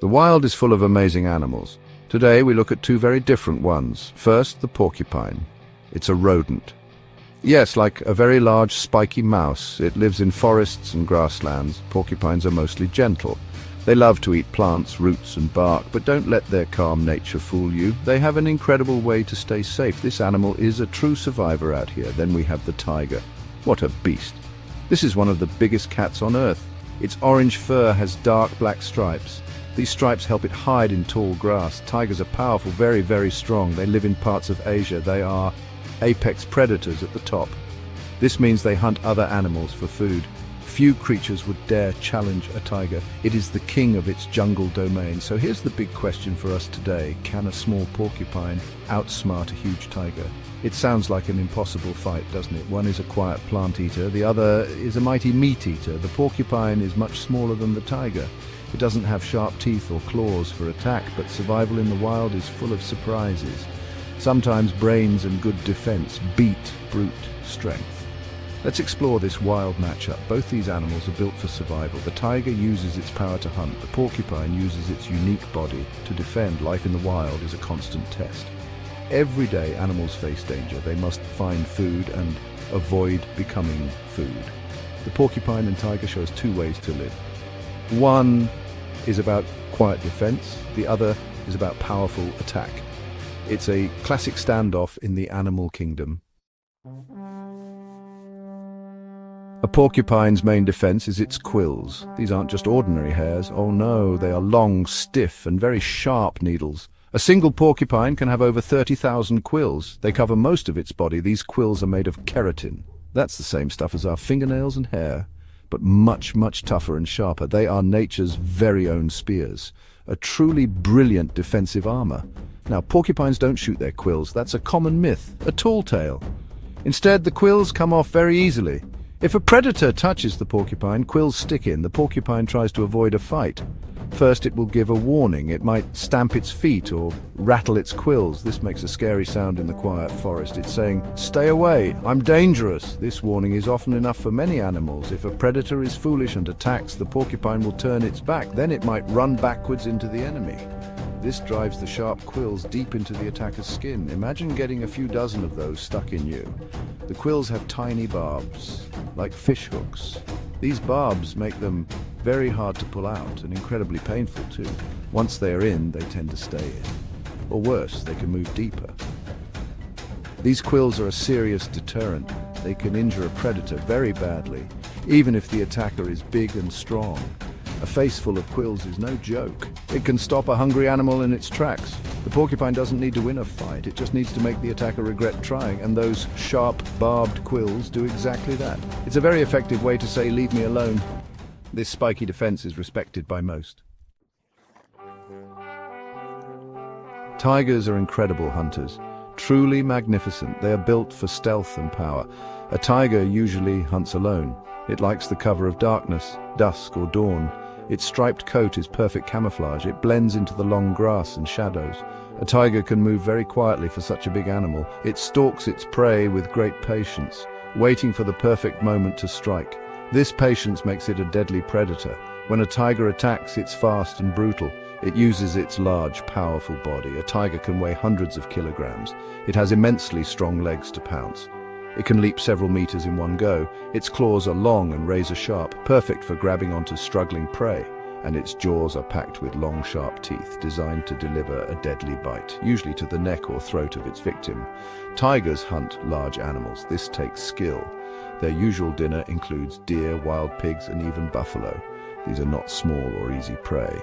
The wild is full of amazing animals. Today we look at two very different ones. First, the porcupine. It's a rodent. Yes, like a very large spiky mouse. It lives in forests and grasslands. Porcupines are mostly gentle. They love to eat plants, roots and bark, but don't let their calm nature fool you. They have an incredible way to stay safe. This animal is a true survivor out here. Then we have the tiger. What a beast. This is one of the biggest cats on earth. Its orange fur has dark black stripes. These stripes help it hide in tall grass. Tigers are powerful, very, very strong. They live in parts of Asia. They are apex predators at the top. This means they hunt other animals for food. Few creatures would dare challenge a tiger. It is the king of its jungle domain. So here's the big question for us today. Can a small porcupine outsmart a huge tiger? It sounds like an impossible fight, doesn't it? One is a quiet plant eater, the other is a mighty meat eater. The porcupine is much smaller than the tiger. It doesn't have sharp teeth or claws for attack, but survival in the wild is full of surprises. Sometimes brains and good defense beat brute strength. Let's explore this wild matchup. Both these animals are built for survival. The tiger uses its power to hunt. The porcupine uses its unique body to defend. Life in the wild is a constant test. Every day animals face danger. They must find food and avoid becoming food. The porcupine and tiger shows two ways to live. One is about quiet defense. The other is about powerful attack. It's a classic standoff in the animal kingdom. A porcupine's main defense is its quills. These aren't just ordinary hairs. Oh no, they are long, stiff, and very sharp needles. A single porcupine can have over 30,000 quills. They cover most of its body. These quills are made of keratin. That's the same stuff as our fingernails and hair, but much, much tougher and sharper. They are nature's very own spears. A truly brilliant defensive armor. Now, porcupines don't shoot their quills. That's a common myth, a tall tale. Instead, the quills come off very easily. If a predator touches the porcupine, quills stick in. The porcupine tries to avoid a fight. First, it will give a warning. It might stamp its feet or rattle its quills. This makes a scary sound in the quiet forest. It's saying, "Stay away, I'm dangerous." This warning is often enough for many animals. If a predator is foolish and attacks, the porcupine will turn its back. Then it might run backwards into the enemy. This drives the sharp quills deep into the attacker's skin. Imagine getting a few dozen of those stuck in you. The quills have tiny barbs, like fish hooks. These barbs make them very hard to pull out and incredibly painful too. Once they are in, they tend to stay in. Or worse, they can move deeper. These quills are a serious deterrent. They can injure a predator very badly, even if the attacker is big and strong. A face full of quills is no joke. It can stop a hungry animal in its tracks. The porcupine doesn't need to win a fight, it just needs to make the attacker regret trying, and those sharp, barbed quills do exactly that. It's a very effective way to say, "Leave me alone." This spiky defense is respected by most. Tigers are incredible hunters, truly magnificent. They are built for stealth and power. A tiger usually hunts alone. It likes the cover of darkness, dusk or dawn. Its striped coat is perfect camouflage. It blends into the long grass and shadows. A tiger can move very quietly for such a big animal. It stalks its prey with great patience, waiting for the perfect moment to strike. This patience makes it a deadly predator. When a tiger attacks, it's fast and brutal. It uses its large, powerful body. A tiger can weigh hundreds of kilograms. It has immensely strong legs to pounce. It can leap several meters in one go. Its claws are long and razor-sharp, perfect for grabbing onto struggling prey. And its jaws are packed with long, sharp teeth, designed to deliver a deadly bite, usually to the neck or throat of its victim. Tigers hunt large animals. This takes skill. Their usual dinner includes deer, wild pigs, and even buffalo. These are not small or easy prey.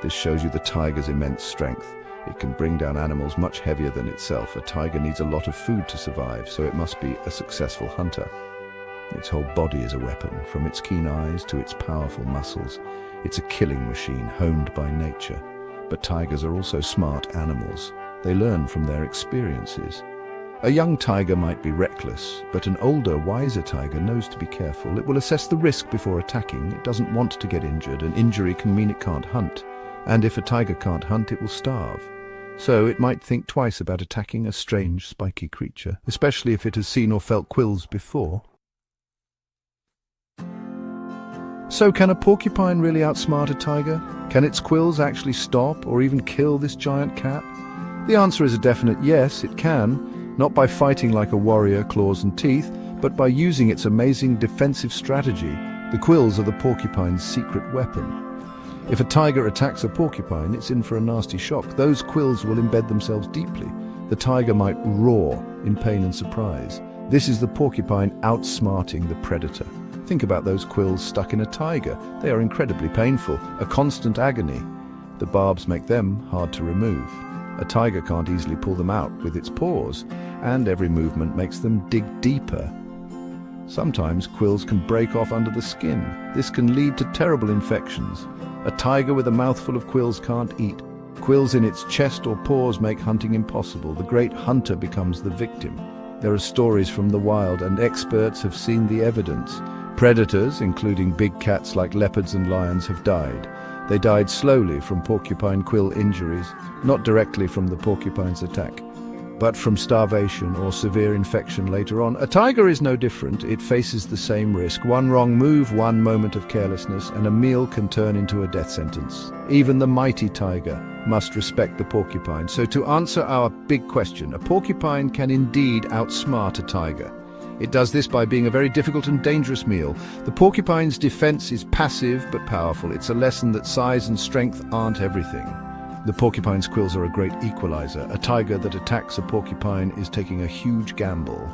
This shows you the tiger's immense strength. It can bring down animals much heavier than itself. A tiger needs a lot of food to survive, so it must be a successful hunter. Its whole body is a weapon, from its keen eyes to its powerful muscles. It's a killing machine honed by nature. But tigers are also smart animals. They learn from their experiences. A young tiger might be reckless, but an older, wiser tiger knows to be careful. It will assess the risk before attacking. It doesn't want to get injured. An injury can mean it can't hunt. And if a tiger can't hunt, it will starve. So it might think twice about attacking a strange, spiky creature, especially if it has seen or felt quills before. So can a porcupine really outsmart a tiger? Can its quills actually stop or even kill this giant cat? The answer is a definite yes, it can, not by fighting like a warrior, claws and teeth, but by using its amazing defensive strategy. The quills are the porcupine's secret weapon. If a tiger attacks a porcupine, it's in for a nasty shock. Those quills will embed themselves deeply. The tiger might roar in pain and surprise. This is the porcupine outsmarting the predator. Think about those quills stuck in a tiger. They are incredibly painful, a constant agony. The barbs make them hard to remove. A tiger can't easily pull them out with its paws, and every movement makes them dig deeper. Sometimes quills can break off under the skin. This can lead to terrible infections. A tiger with a mouthful of quills can't eat. Quills in its chest or paws make hunting impossible. The great hunter becomes the victim. There are stories from the wild, and experts have seen the evidence. Predators, including big cats like leopards and lions, have died. They died slowly from porcupine quill injuries, not directly from the porcupine's attack, but from starvation or severe infection later on. A tiger is no different. It faces the same risk. One wrong move, one moment of carelessness, and a meal can turn into a death sentence. Even the mighty tiger must respect the porcupine. So to answer our big question, a porcupine can indeed outsmart a tiger. It does this by being a very difficult and dangerous meal. The porcupine's defense is passive but powerful. It's a lesson that size and strength aren't everything. The porcupine's quills are a great equalizer. A tiger that attacks a porcupine is taking a huge gamble.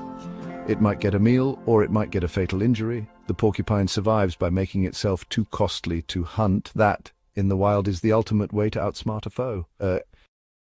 It might get a meal, or it might get a fatal injury. The porcupine survives by making itself too costly to hunt. That, in the wild, is the ultimate way to outsmart a foe.